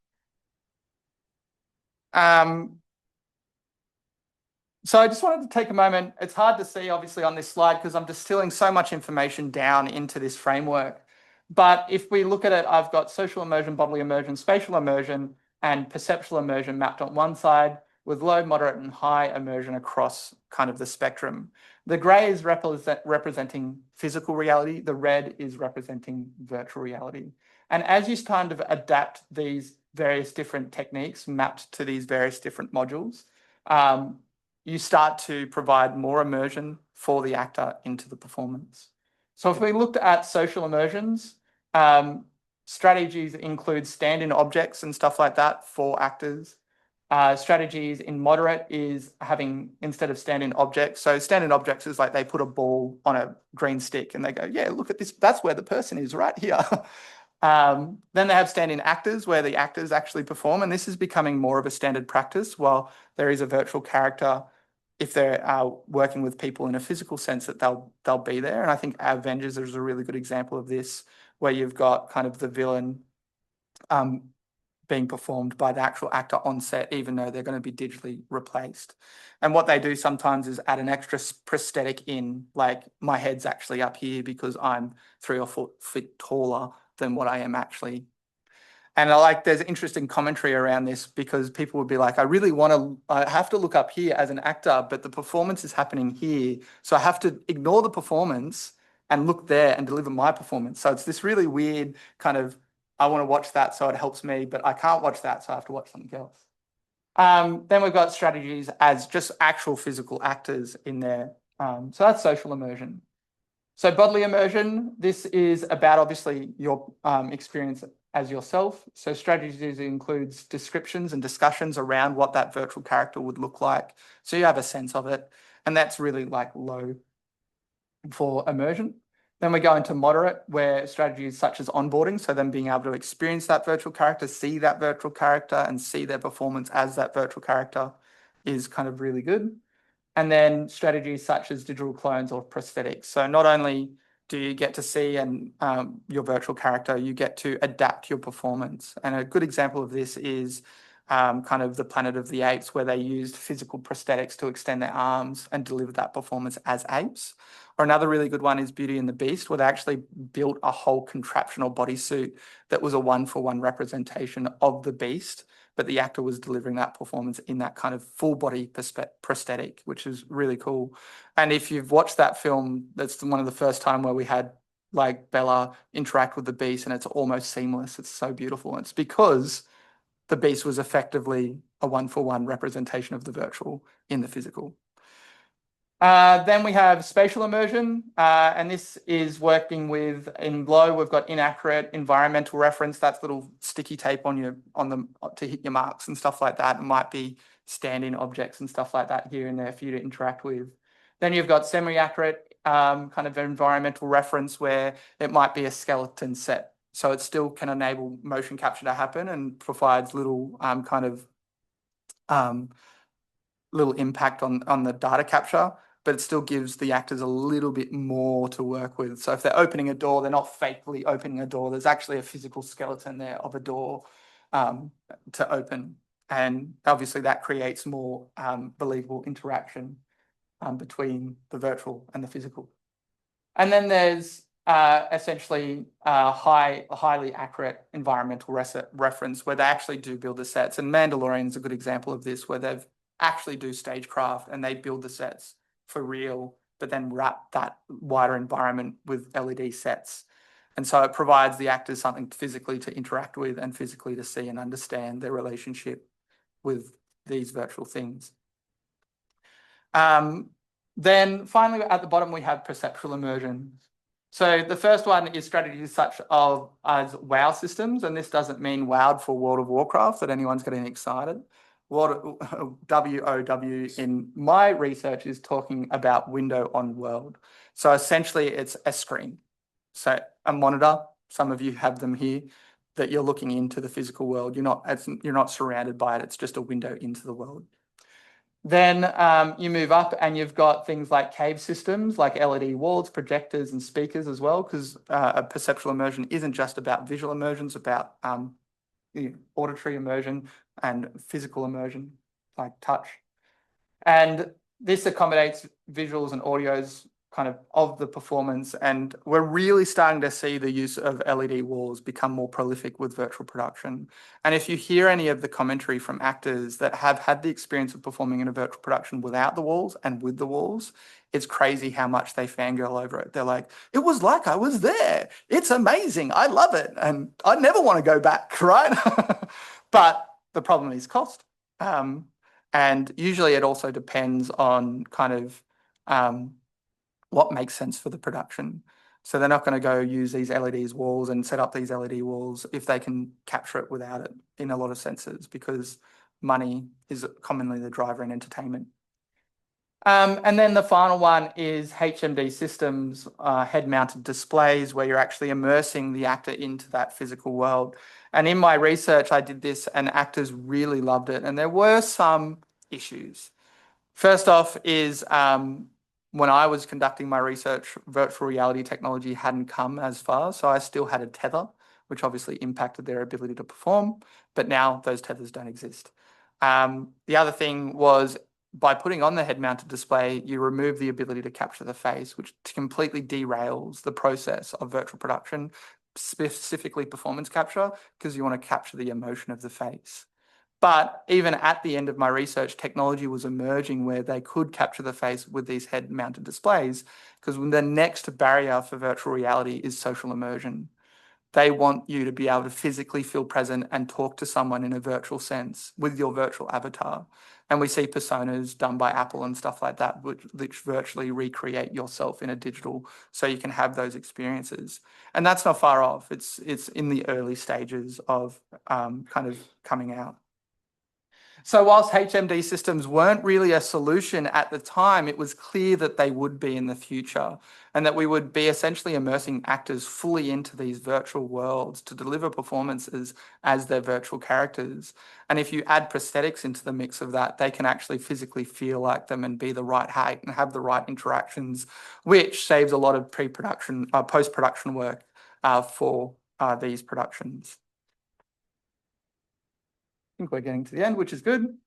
So I just wanted to take a moment. It's hard to see, obviously, on this slide because I'm distilling so much information down into this framework. But if we look at it, I've got social immersion, bodily immersion, spatial immersion, and perceptual immersion mapped on one side, with low, moderate, and high immersion across kind of the spectrum. The grey is representing physical reality. The red is representing virtual reality. And as you kind of adapt these various different techniques mapped to these various different modules, you start to provide more immersion for the actor into the performance. So if we looked at social immersions, strategies include stand-in objects and stuff like that for actors. Strategies in moderate is having, instead of stand-in objects, so stand-in objects is like they put a ball on a green stick and they go, yeah, look at this, that's where the person is right here. Then they have stand-in actors where the actors actually perform, and this is becoming more of a standard practice, while there is a virtual character, if they're working with people in a physical sense, that they'll be there. And I think Avengers is a really good example of this, where you've got kind of the villain being performed by the actual actor on set, even though they're going to be digitally replaced. And what they do sometimes is add an extra prosthetic in, like my head's actually up here because I'm 3 or 4 feet taller than what I am actually. And there's interesting commentary around this, because people would be like, I have to look up here as an actor, but the performance is happening here. So I have to ignore the performance and look there and deliver my performance. So it's this really weird kind of, I want to watch that so it helps me, but I can't watch that, so I have to watch something else. Then we've got strategies as just actual physical actors in there. So that's social immersion. So bodily immersion, this is about obviously your experience as yourself. So strategies includes descriptions and discussions around what that virtual character would look like, so you have a sense of it. And that's really like low for immersion. Then we go into moderate, where strategies such as onboarding, so them being able to experience that virtual character, see that virtual character, and see their performance as that virtual character, is kind of really good. And then strategies such as digital clones or prosthetics. So not only do you get to see your virtual character, you get to adapt your performance. And a good example of this is kind of the Planet of the Apes, where they used physical prosthetics to extend their arms and deliver that performance as apes. Or another really good one is Beauty and the Beast, where they actually built a whole contraptional bodysuit that was a one-for-one representation of the beast, but the actor was delivering that performance in that kind of full body prosthetic, which is really cool. And if you've watched that film, that's one of the first time where we had like Bella interact with the beast, and it's almost seamless. It's so beautiful. And it's because the beast was effectively a one-for-one representation of the virtual in the physical. Then we have spatial immersion, and this is working with, in low, we've got inaccurate environmental reference. That's little sticky tape on to hit your marks and stuff like that. It might be stand-in objects and stuff like that here and there for you to interact with. Then you've got semi-accurate kind of environmental reference, where it might be a skeleton set. So it still can enable motion capture to happen and provides little little impact on the data capture, but it still gives the actors a little bit more to work with. So if they're opening a door, they're not fakely opening a door. There's actually a physical skeleton there of a door to open. And obviously that creates more believable interaction between the virtual and the physical. And then there's essentially highly accurate environmental reference where they actually do build the sets. And Mandalorian is a good example of this, where they've actually do stagecraft and they build the sets for real, but then wrap that wider environment with LED sets. And so it provides the actors something physically to interact with and physically to see and understand their relationship with these virtual things. Then finally, at the bottom, we have perceptual immersion. So the first one is strategies such as WOW systems, and this doesn't mean wowed for World of Warcraft, that anyone's getting excited. WOW in my research is talking about window on world. So essentially it's a screen. So a monitor, some of you have them here, that you're looking into the physical world. You're not surrounded by it. It's just a window into the world. Then you move up and you've got things like cave systems, like LED walls, projectors, and speakers as well, because a perceptual immersion isn't just about visual immersion, it's about auditory immersion and physical immersion, like touch. And this accommodates visuals and audios kind of the performance. And we're really starting to see the use of LED walls become more prolific with virtual production. And if you hear any of the commentary from actors that have had the experience of performing in a virtual production without the walls and with the walls, it's crazy how much they fangirl over it. They're like, it was like I was there. It's amazing. I love it. And I never want to go back, right? But the problem is cost. And usually it also depends on kind of what makes sense for the production. So they're not going to go use these LEDs walls and set up these LED walls if they can capture it without it in a lot of senses, because money is commonly the driver in entertainment. And then the final one is HMD systems, head-mounted displays, where you're actually immersing the actor into that physical world. And in my research, I did this and actors really loved it. And there were some issues. First off is when I was conducting my research, virtual reality technology hadn't come as far. So I still had a tether, which obviously impacted their ability to perform. But now those tethers don't exist. The other thing was, by putting on the head-mounted display, you remove the ability to capture the face, which completely derails the process of virtual production, specifically performance capture, because you want to capture the emotion of the face. But even at the end of my research, technology was emerging where they could capture the face with these head-mounted displays, because the next barrier for virtual reality is social immersion. They want you to be able to physically feel present and talk to someone in a virtual sense with your virtual avatar. And we see personas done by Apple and stuff like that, which virtually recreate yourself in a digital, so you can have those experiences. And that's not far off. It's in the early stages of kind of coming out. So whilst HMD systems weren't really a solution at the time, it was clear that they would be in the future, and that we would be essentially immersing actors fully into these virtual worlds to deliver performances as their virtual characters. And if you add prosthetics into the mix of that, they can actually physically feel like them and be the right height and have the right interactions, which saves a lot of pre-production, post-production work for these productions. I think we're getting to the end, which is good.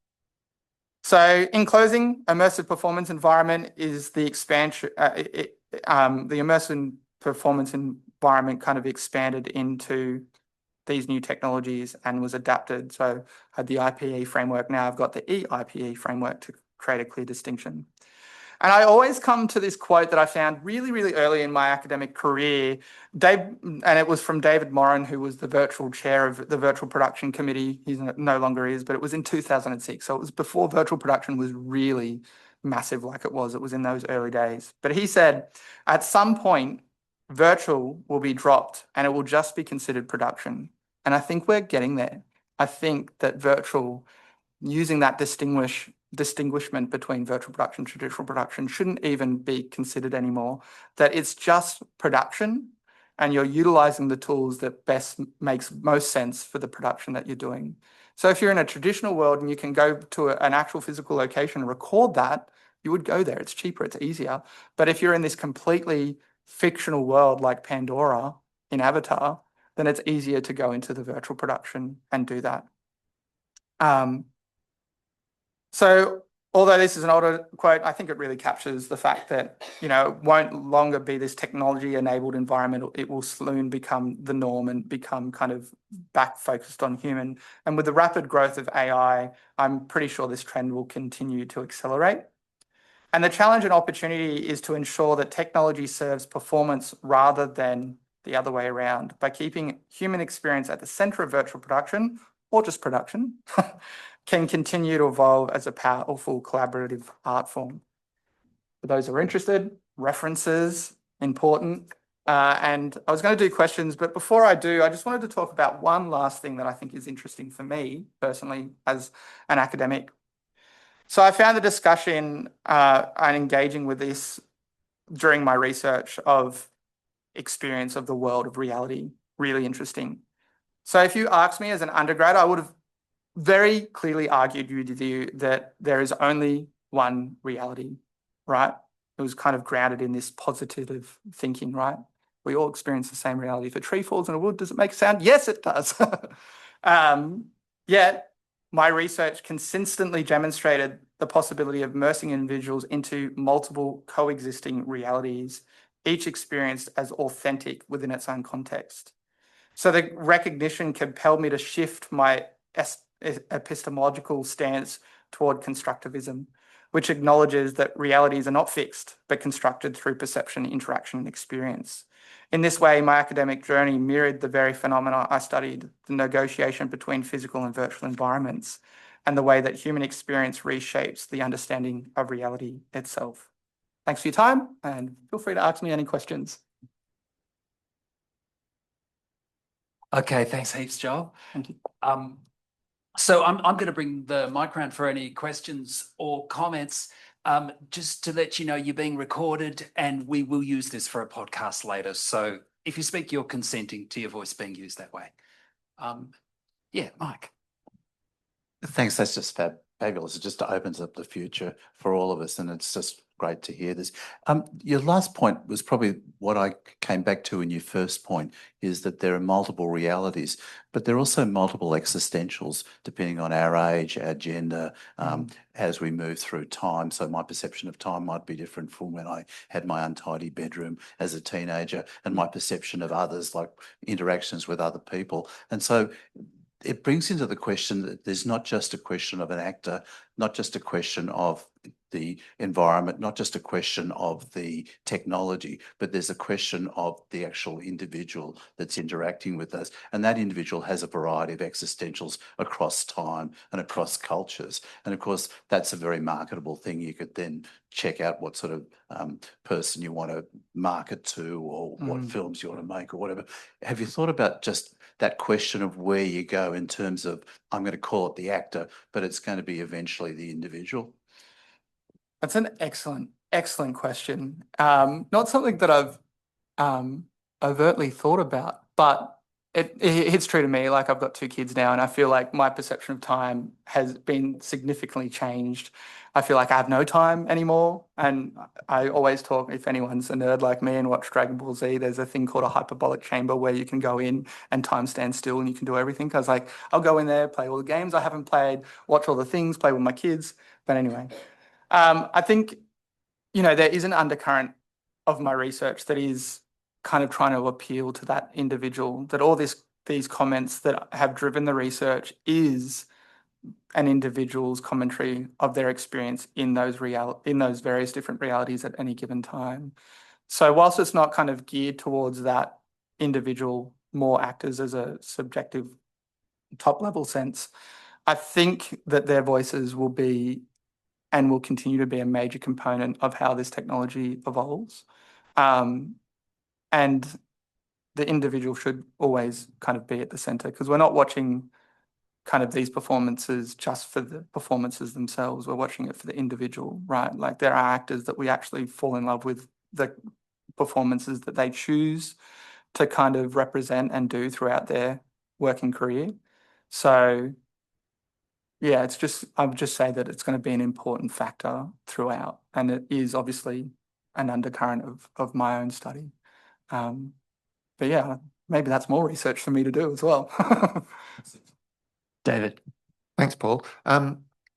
So in closing, immersive performance environment is the expansion, the immersive performance environment kind of expanded into these new technologies and was adapted. So I had the IPE framework, now I've got the eIPE framework to create a clear distinction. And I always come to this quote that I found really, really early in my academic career. And it was from David Morin, who was the virtual chair of the Virtual Production Committee. He no longer is, but it was in 2006. So it was before virtual production was really massive like it was. It was in those early days. But he said, at some point, virtual will be dropped and it will just be considered production. And I think we're getting there. I think that virtual, using that distinguishment between virtual production and traditional production, shouldn't even be considered anymore, that it's just production and you're utilizing the tools that makes most sense for the production that you're doing. So if you're in a traditional world and you can go to an actual physical location and record that, you would go there. It's cheaper, it's easier. But if you're in this completely fictional world like Pandora in Avatar, then it's easier to go into the virtual production and do that. So although this is an older quote, I think it really captures the fact that, you know, it won't longer be this technology-enabled environment. It will soon become the norm and become kind of back focused on human. And with the rapid growth of AI, I'm pretty sure this trend will continue to accelerate. And the challenge and opportunity is to ensure that technology serves performance rather than the other way around by keeping human experience at the center of virtual production, or just production, can continue to evolve as a powerful collaborative art form. For those who are interested, references, important. And I was going to do questions, but before I do, I just wanted to talk about one last thing that I think is interesting for me personally as an academic. So I found the discussion and engaging with this during my research of experience of the world of reality really interesting. So if you asked me as an undergrad, I would have very clearly argued with you that there is only one reality, right? It was kind of grounded in this positive thinking, right? We all experience the same reality. If a tree falls in a wood, does it make sound? Yes, it does. Yet my research consistently demonstrated the possibility of immersing individuals into multiple coexisting realities, each experienced as authentic within its own context. So the recognition compelled me to shift my epistemological stance toward constructivism, which acknowledges that realities are not fixed, but constructed through perception, interaction, and experience. In this way, my academic journey mirrored the very phenomena I studied, the negotiation between physical and virtual environments, and the way that human experience reshapes the understanding of reality itself. Thanks for your time, and feel free to ask me any questions. Okay, thanks heaps, Joel. Thank you. So I'm going to bring the mic around for any questions or comments. Just to let you know, you're being recorded and we will use this for a podcast later. So if you speak, you're consenting to your voice being used that way. Yeah, Mike. Thanks. That's just fabulous. It just opens up the future for all of us, and it's just great to hear this. Your last point was probably what I came back to in your first point, is that there are multiple realities, but there are also multiple existentials depending on our age, our gender, as we move through time. So my perception of time might be different from when I had my untidy bedroom as a teenager, and my perception of others, like interactions with other people. And so it brings into the question that there's not just a question of an actor, not just a question of the environment, not just a question of the technology, but there's a question of the actual individual that's interacting with us. And that individual has a variety of existentials across time and across cultures. And of course, that's a very marketable thing. You could then check out what sort of person you want to market to, or what films you want to make or whatever. Have you thought about just that question of where you go in terms of, I'm going to call it the actor, but it's going to be eventually the individual? That's an excellent question. Not something that I've overtly thought about, but it hits true to me. Like, I've got 2 kids now, and I feel like my perception of time has been significantly changed. I feel like I have no time anymore. And I always talk, if anyone's a nerd like me and watch Dragon Ball Z, there's a thing called a hyperbolic chamber where you can go in and time stands still and you can do everything. Because, like, I'll go in there, play all the games I haven't played, watch all the things, play with my kids. But anyway, I think, you know, there is an undercurrent of my research that is kind of trying to appeal to that individual, that all these comments that have driven the research is an individual's commentary of their experience in those various different realities at any given time. So whilst it's not kind of geared towards that individual, more actors as a subjective top level sense, I think that their voices will be and will continue to be a major component of how this technology evolves. And the individual should always kind of be at the center, because we're not watching kind of these performances just for the performances themselves. We're watching it for the individual, right? Like, there are actors that we actually fall in love with the performances that they choose to kind of represent and do throughout their working career. So yeah, I would just say that it's going to be an important factor throughout, and it is obviously an undercurrent of my own study. But yeah, maybe that's more research for me to do as well. David. Thanks, Paul.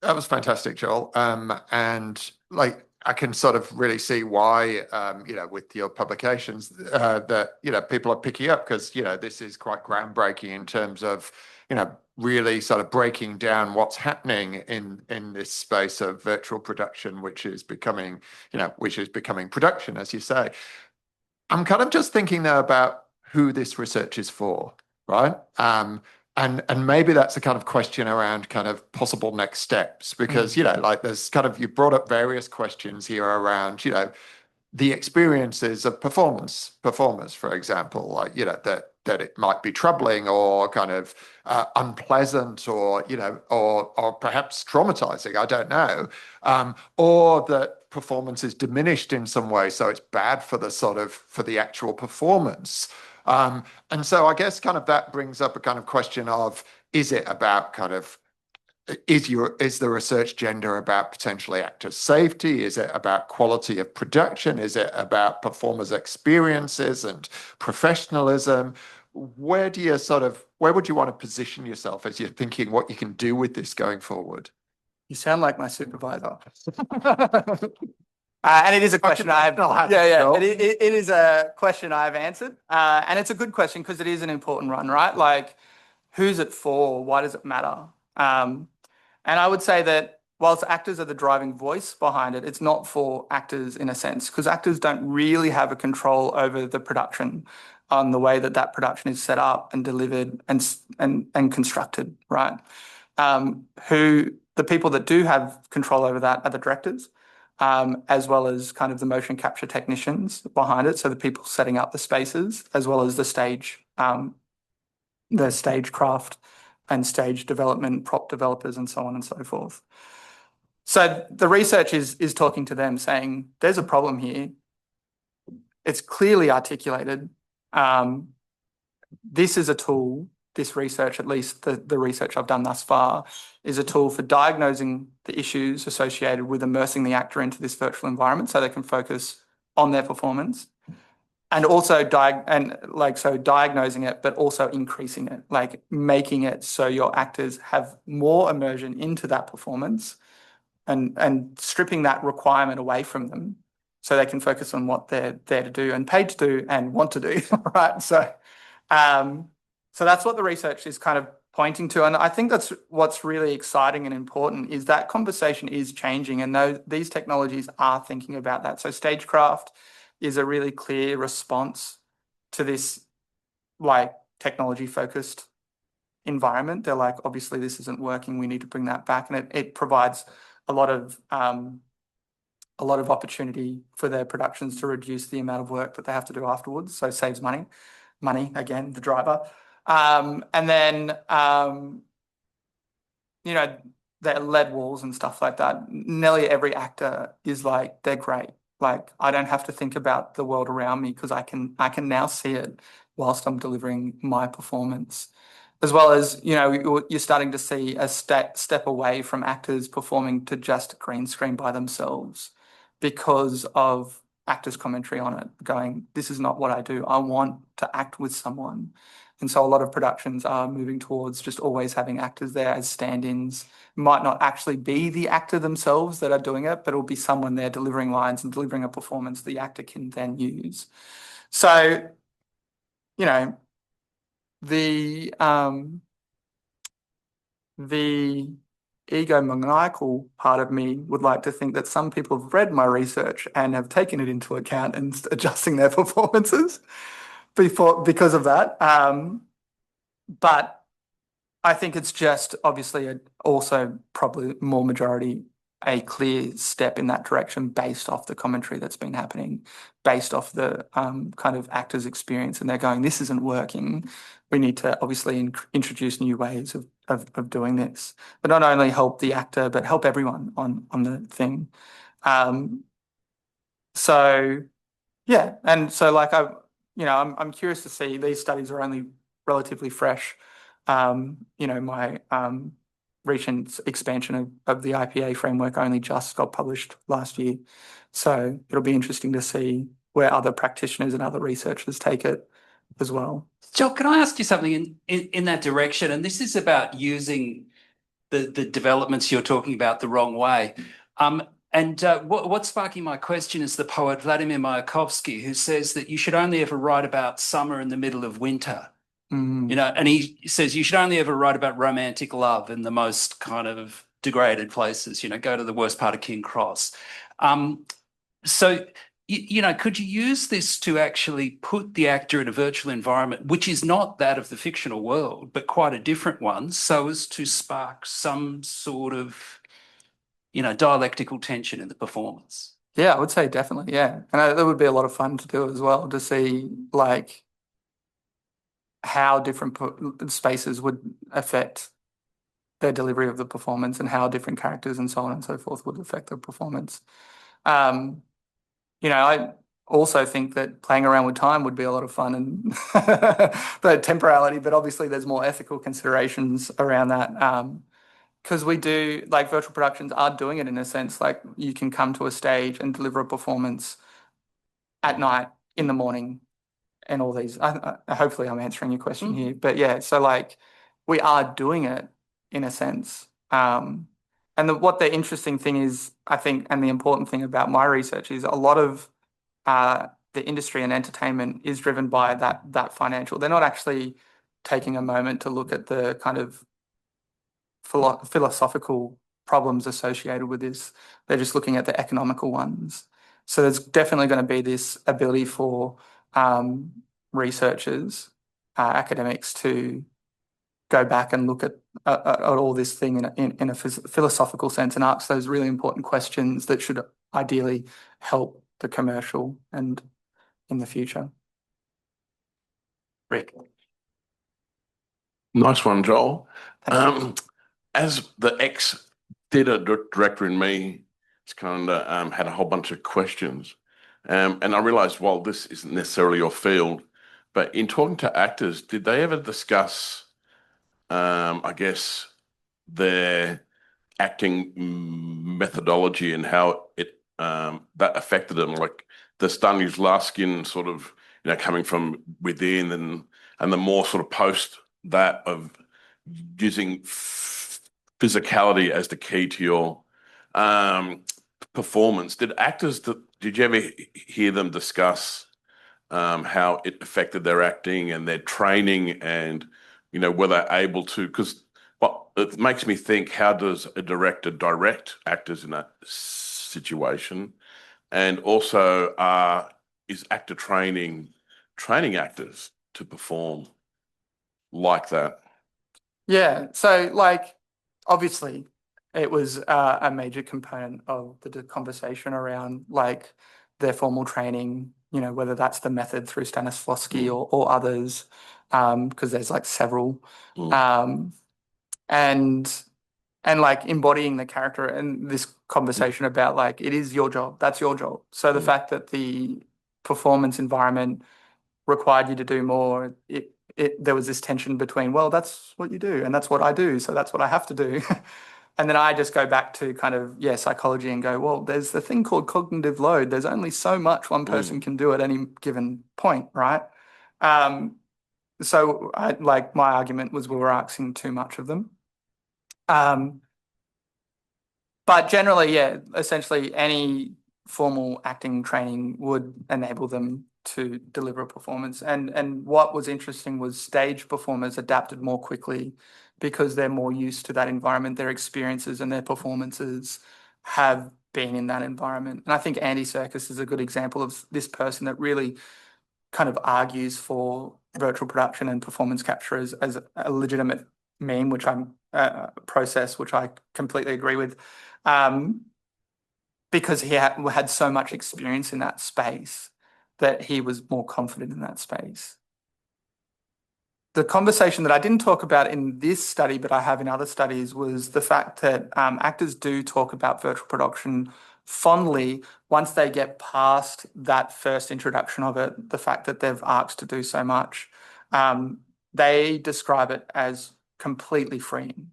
That was fantastic, Joel. And like I can sort of really see why, with your publications, that people are picking up because this is quite groundbreaking in terms of really sort of breaking down what's happening in this space of virtual production, which is becoming production, as you say. I'm kind of just thinking though about who this research is for, right? And maybe that's a kind of question around kind of possible next steps because like there's kind of you brought up various questions here around the experiences of performers, for example, like that it might be troubling or kind of unpleasant or or perhaps traumatizing. I don't know, or that performance is diminished in some way, so it's bad for the actual performance. And so I guess kind of that brings up a kind of question of, is it about kind of, is the research gender about potentially actor safety? Is it about quality of production? Is it about performers' experiences and professionalism? Where would you want to position yourself as you're thinking what you can do with this going forward? You sound like my supervisor. And it is a question I've it is a question I've answered, and it's a good question because it is an important one, right? Like, who's it for? Why does it matter? And I would say that whilst actors are the driving voice behind it, it's not for actors in a sense because actors don't really have a control over the production on the way that production is set up and delivered and constructed, right? The people that do have control over that are the directors. As well as kind of the motion capture technicians behind it. So the people setting up the spaces, as well as the stagecraft and stage development, prop developers, and so on and so forth. So the research is talking to them saying, there's a problem here. It's clearly articulated. This is a tool. This research, at least the research I've done thus far, is a tool for diagnosing the issues associated with immersing the actor into this virtual environment so they can focus on their performance and also diagnosing it, but also increasing it, like making it so your actors have more immersion into that performance and stripping that requirement away from them so they can focus on what they're there to do and paid to do and want to do, right? So that's what the research is kind of pointing to. And I think that's what's really exciting and important is that conversation is changing and these technologies are thinking about that. So stagecraft is a really clear response to this like technology-focused environment. They're like, obviously this isn't working. We need to bring that back. And it provides a lot of opportunity for their productions to reduce the amount of work that they have to do afterwards. So it saves money, again, the driver. And then, their lead walls and stuff like that. Nearly every actor is like, they're great. Like, I don't have to think about the world around me because I can now see it whilst I'm delivering my performance. As well as, you're starting to see a step away from actors performing to just green screen by themselves because of actors' commentary on it, going, this is not what I do. I want to act with someone. And so a lot of productions are moving towards just always having actors there as stand-ins. Might not actually be the actor themselves that are doing it, but it'll be someone there delivering lines and delivering a performance the actor can then use. So, the egomaniacal part of me would like to think that some people have read my research and have taken it into account and adjusting their performances because of that. But I think it's just obviously also probably more majority a clear step in that direction based off the commentary that's been happening, based off the kind of actors' experience, and they're going, this isn't working. We need to obviously introduce new ways of doing this, but not only help the actor, but help everyone on the thing. So yeah, and so like I'm curious to see, these studies are only relatively fresh. My recent expansion of the IPA framework only just got published last year. So it'll be interesting to see where other practitioners and other researchers take it as well. Joel, can I ask you something in that direction? And this is about using the developments you're talking about the wrong way. What's sparking my question is the poet Vladimir Mayakovsky, who says that you should only ever write about summer in the middle of winter. Mm. You know, and he says you should only ever write about romantic love in the most kind of degraded places, you know, go to the worst part of King Cross. So, you know, could you use this to actually put the actor in a virtual environment, which is not that of the fictional world, but quite a different one, so as to spark some sort of, you know, dialectical tension in the performance? Yeah, I would say definitely, yeah. And that would be a lot of fun to do as well, to see like how different spaces would affect their delivery of the performance and how different characters and so on and so forth would affect the performance. You know, I also think that playing around with time would be a lot of fun and the temporality, but obviously there's more ethical considerations around that. Because we do, like virtual productions are doing it in a sense, like you can come to a stage and deliver a performance at night, in the morning, and all these. Hopefully I'm answering your question here, but yeah, so like we are doing it in a sense. What the interesting thing is, I think, and the important thing about my research is a lot of the industry and entertainment is driven by that financial. They're not actually taking a moment to look at the kind of philosophical problems associated with this. They're just looking at the economical ones. So there's definitely going to be this ability for researchers, academics to go back and look at all this thing in a philosophical sense and ask those really important questions that should ideally help the commercial and in the future. Rick. Nice one, Joel. Thanks. As the ex-theatre director in me, it's kind of had a whole bunch of questions. And I realized, well, this isn't necessarily your field, but in talking to actors, did they ever discuss, I guess, their acting methodology and how it that affected them, like the Stanislavski sort of, you know, coming from within, and the more sort of post that of using physicality as the key to your performance. Did you ever hear them discuss how it affected their acting and their training, and, you know, were they able to, because it makes me think, how does a director direct actors in that situation? And also, is actor training actors to perform like that? Yeah, so like obviously it was a major component of the conversation around like their formal training, you know, whether that's the method through Stanislavski or others, because there's like several. And like embodying the character and this conversation about like it is your job, that's your job. So the fact that the performance environment required you to do more, there was this tension between, well, that's what you do and that's what I do, so that's what I have to do. And then I just go back to kind of, psychology and go, well, there's the thing called cognitive load. There's only so much one person can do at any given point, right? So my argument was we were asking too much of them. But generally, essentially any formal acting training would enable them to deliver a performance. And what was interesting was stage performers adapted more quickly because they're more used to that environment. Their experiences and their performances have been in that environment. And I think Andy Serkis is a good example of this person that really kind of argues for virtual production and performance capture as a legitimate mean, which I'm process, which I completely agree with, because he had so much experience in that space that he was more confident in that space. The conversation that I didn't talk about in this study, but I have in other studies, was the fact that actors do talk about virtual production fondly once they get past that first introduction of it, the fact that they've asked to do so much. They describe it as completely freeing.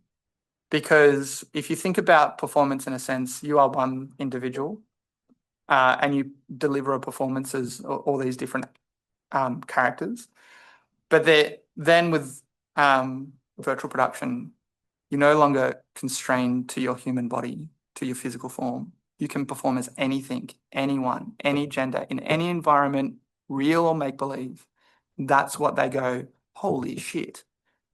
Because if you think about performance in a sense, you are one individual and you deliver a performance as all these different characters. But then with virtual production, you're no longer constrained to your human body, to your physical form. You can perform as anything, anyone, any gender, in any environment, real or make-believe. That's what they go, holy shit.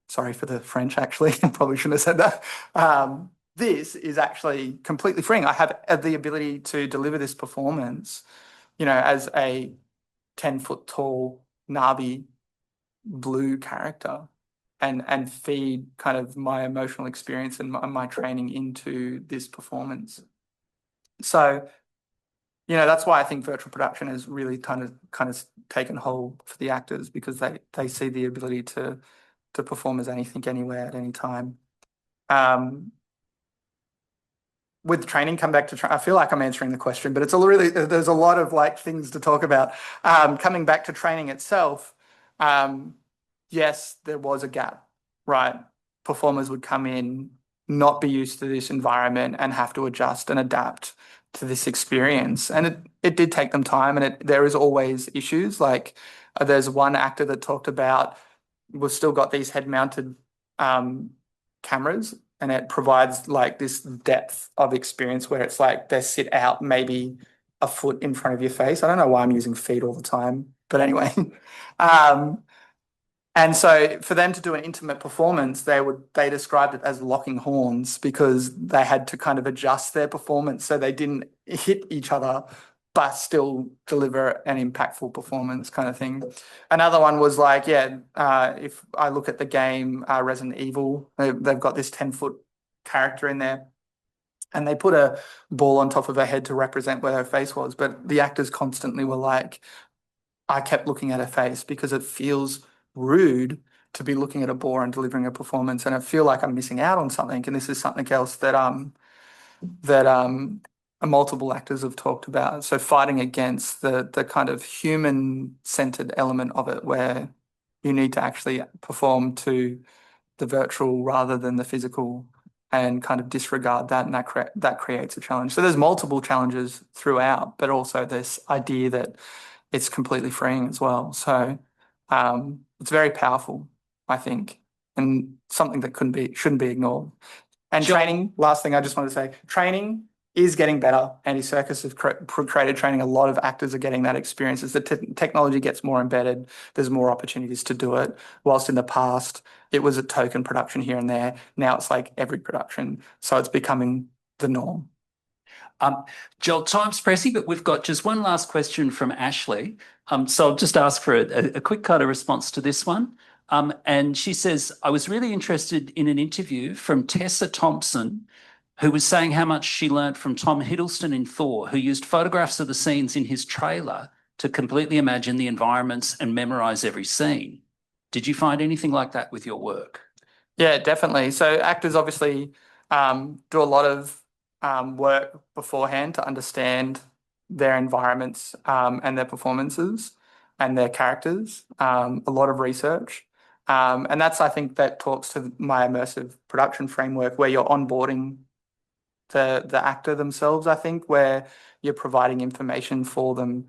Sorry for the French, actually. I probably shouldn't have said that. This is actually completely freeing. I have the ability to deliver this performance, as a 10-foot tall, Navi blue character and feed kind of my emotional experience and my training into this performance. So, that's why I think virtual production has really kind of taken hold for the actors, because they see the ability to perform as anything, anywhere, at any time. With training, come back to I feel like I'm answering the question, but there's a lot of like things to talk about. Coming back to training itself, yes, there was a gap, right? Performers would come in, not be used to this environment, and have to adjust and adapt to this experience. And it did take them time, and there is always issues. Like there's one actor that talked about, we've still got these head-mounted cameras, and it provides like this depth of experience where it's like they sit out maybe a foot in front of your face. I don't know why I'm using feet all the time, but anyway. And so for them to do an intimate performance, they described it as locking horns, because they had to kind of adjust their performance so they didn't hit each other, but still deliver an impactful performance, kind of thing. Another one was like, if I look at the game Resident Evil, they've got this 10-foot character in there, and they put a ball on top of her head to represent where her face was. But the actors constantly were like, I kept looking at her face because it feels rude to be looking at a ball and delivering a performance, and I feel like I'm missing out on something. And this is something else that multiple actors have talked about. So fighting against the kind of human-centered element of it, where you need to actually perform to the virtual rather than the physical, and kind of disregard that, and that creates a challenge. So there's multiple challenges throughout, but also this idea that it's completely freeing as well. So it's very powerful, I think, and something that shouldn't be ignored. And training, last thing I just want to say, training is getting better. Andy Serkis has created training. A lot of actors are getting that experience. As the technology gets more embedded, there's more opportunities to do it. Whilst in the past, it was a token production here and there. Now it's like every production. So it's becoming the norm. Joel, time's pressing, but we've got just one last question from Ashley. So I'll just ask for a quick kind of response to this one. And she says, I was really interested in an interview from Tessa Thompson, who was saying how much she learnt from Tom Hiddleston in Thor, who used photographs of the scenes in his trailer to completely imagine the environments and memorize every scene. Did you find anything like that with your work? Yeah, definitely. So actors obviously do a lot of work beforehand to understand their environments and their performances and their characters, a lot of research. And that's, I think, that talks to my immersive production framework, where you're onboarding the actor themselves, I think, where you're providing information for them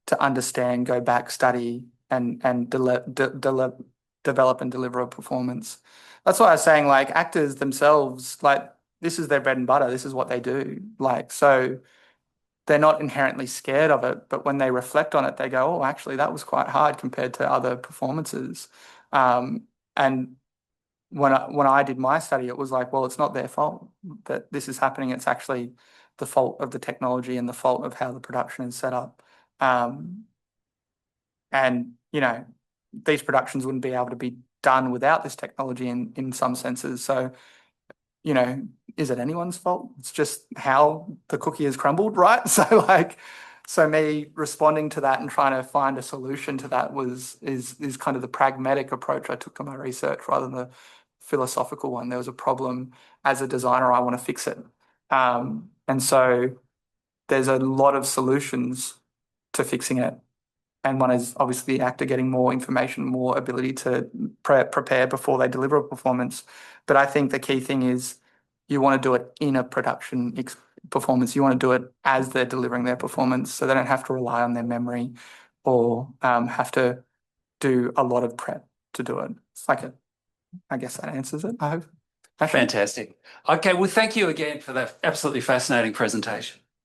to understand, go back, study, and develop and deliver a performance. That's why I was saying, like, actors themselves, like, this is their bread and butter. This is what they do. Like, so they're not inherently scared of it, but when they reflect on it, they go, oh, actually, that was quite hard compared to other performances. And when I did my study, it was like, well, it's not their fault that this is happening. It's actually the fault of the technology and the fault of how the production is set up. And, these productions wouldn't be able to be done without this technology in some senses. So, is it anyone's fault? It's just how the cookie has crumbled, right? So me responding to that and trying to find a solution to that is kind of the pragmatic approach I took to my research rather than the philosophical one. There was a problem. As a designer, I want to fix it. And so there's a lot of solutions to fixing it. And one is obviously the actor getting more information, more ability to prepare before they deliver a performance. But I think the key thing is you want to do it in a production performance. You want to do it as they're delivering their performance, so they don't have to rely on their memory or have to do a lot of prep to do it. It's like I guess that answers it, I hope. Patrick? Fantastic. Okay, well, thank you again for that absolutely fascinating presentation.